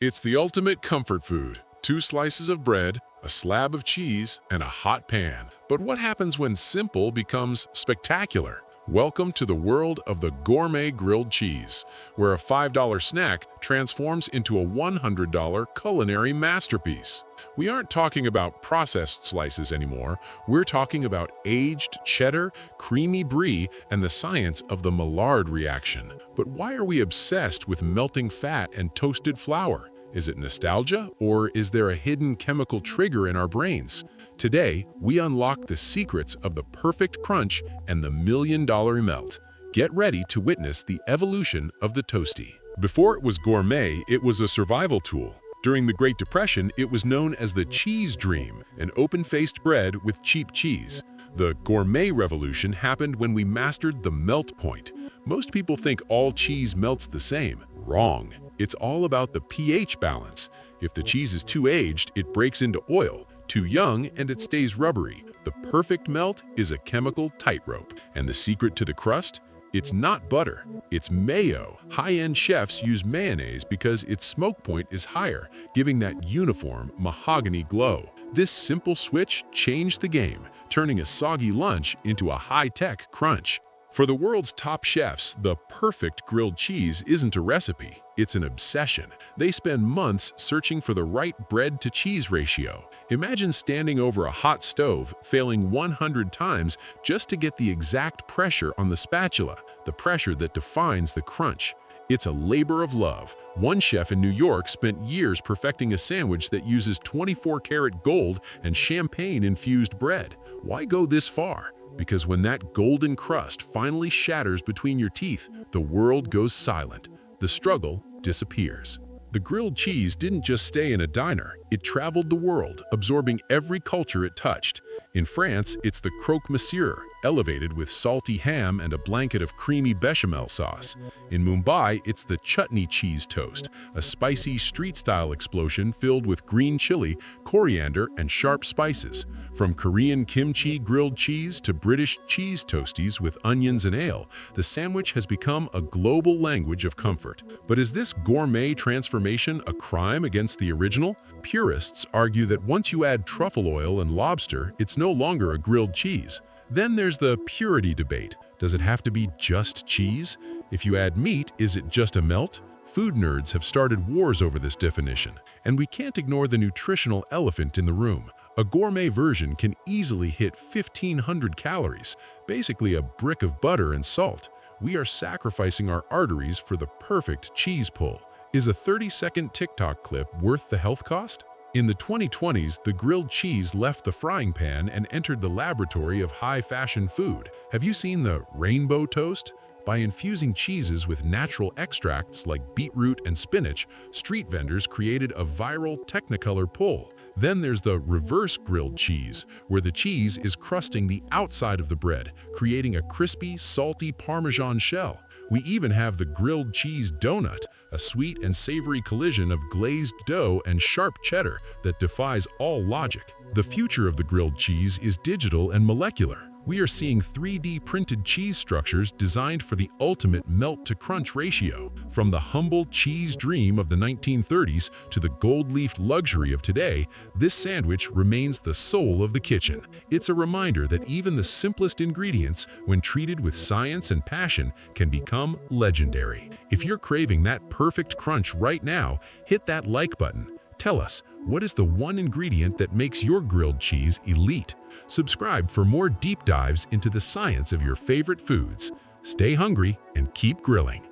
It's the ultimate comfort food. 2 slices of bread, a slab of cheese, and a hot pan. But what happens when simple becomes spectacular? Welcome to the world of the gourmet grilled cheese, where a $5 snack transforms into a $100 culinary masterpiece. We aren't talking about processed slices anymore. We're talking about aged cheddar, creamy brie, and the science of the Maillard reaction. But why are we obsessed with melting fat and toasted flour? Is it nostalgia, or is there a hidden chemical trigger in our brains? Today, we unlock the secrets of the perfect crunch and the million-dollar melt. Get ready to witness the evolution of the toasty. Before it was gourmet, it was a survival tool. During the Great Depression, it was known as the cheese dream, an open-faced bread with cheap cheese. The gourmet revolution happened when we mastered the melt point. Most people think all cheese melts the same. Wrong. It's all about the pH balance. If the cheese is too aged, it breaks into oil. Too young, and it stays rubbery. The perfect melt is a chemical tightrope. And the secret to the crust? It's not butter, it's mayo. High-end chefs use mayonnaise because its smoke point is higher, giving that uniform mahogany glow. This simple switch changed the game, turning a soggy lunch into a high-tech crunch. For the world's top chefs, the perfect grilled cheese isn't a recipe, it's an obsession. They spend months searching for the right bread-to-cheese ratio. Imagine standing over a hot stove, failing 100 times just to get the exact pressure on the spatula, the pressure that defines the crunch. It's a labor of love. One chef in New York spent years perfecting a sandwich that uses 24-karat gold and champagne-infused bread. Why go this far? Because when that golden crust finally shatters between your teeth, the world goes silent. The struggle disappears. The grilled cheese didn't just stay in a diner, it traveled the world, absorbing every culture it touched. In France, it's the croque monsieur, elevated with salty ham and a blanket of creamy bechamel sauce. In Mumbai, it's the chutney cheese toast, a spicy street-style explosion filled with green chili, coriander, and sharp spices. From Korean kimchi grilled cheese to British cheese toasties with onions and ale, the sandwich has become a global language of comfort. But is this gourmet transformation a crime against the original? Purists argue that once you add truffle oil and lobster, it's no longer a grilled cheese. Then there's the purity debate. Does it have to be just cheese? If you add meat, is it just a melt? Food nerds have started wars over this definition, and we can't ignore the nutritional elephant in the room. A gourmet version can easily hit 1,500 calories, basically a brick of butter and salt. We are sacrificing our arteries for the perfect cheese pull. Is a 30-second TikTok clip worth the health cost? In the 2020s, the grilled cheese left the frying pan and entered the laboratory of high-fashion food. Have you seen the rainbow toast? By infusing cheeses with natural extracts like beetroot and spinach, street vendors created a viral Technicolor pull. Then there's the reverse grilled cheese, where the cheese is crusting the outside of the bread, creating a crispy, salty Parmesan shell. We even have the grilled cheese donut, a sweet and savory collision of glazed dough and sharp cheddar that defies all logic. The future of the grilled cheese is digital and molecular. We are seeing 3D printed cheese structures designed for the ultimate melt-to-crunch ratio. From the humble cheese dream of the 1930s to the gold-leafed luxury of today, this sandwich remains the soul of the kitchen. It's a reminder that even the simplest ingredients, when treated with science and passion, can become legendary. If you're craving that perfect crunch right now, hit that like button. Tell us, what is the one ingredient that makes your grilled cheese elite? Subscribe for more deep dives into the science of your favorite foods. Stay hungry and keep grilling.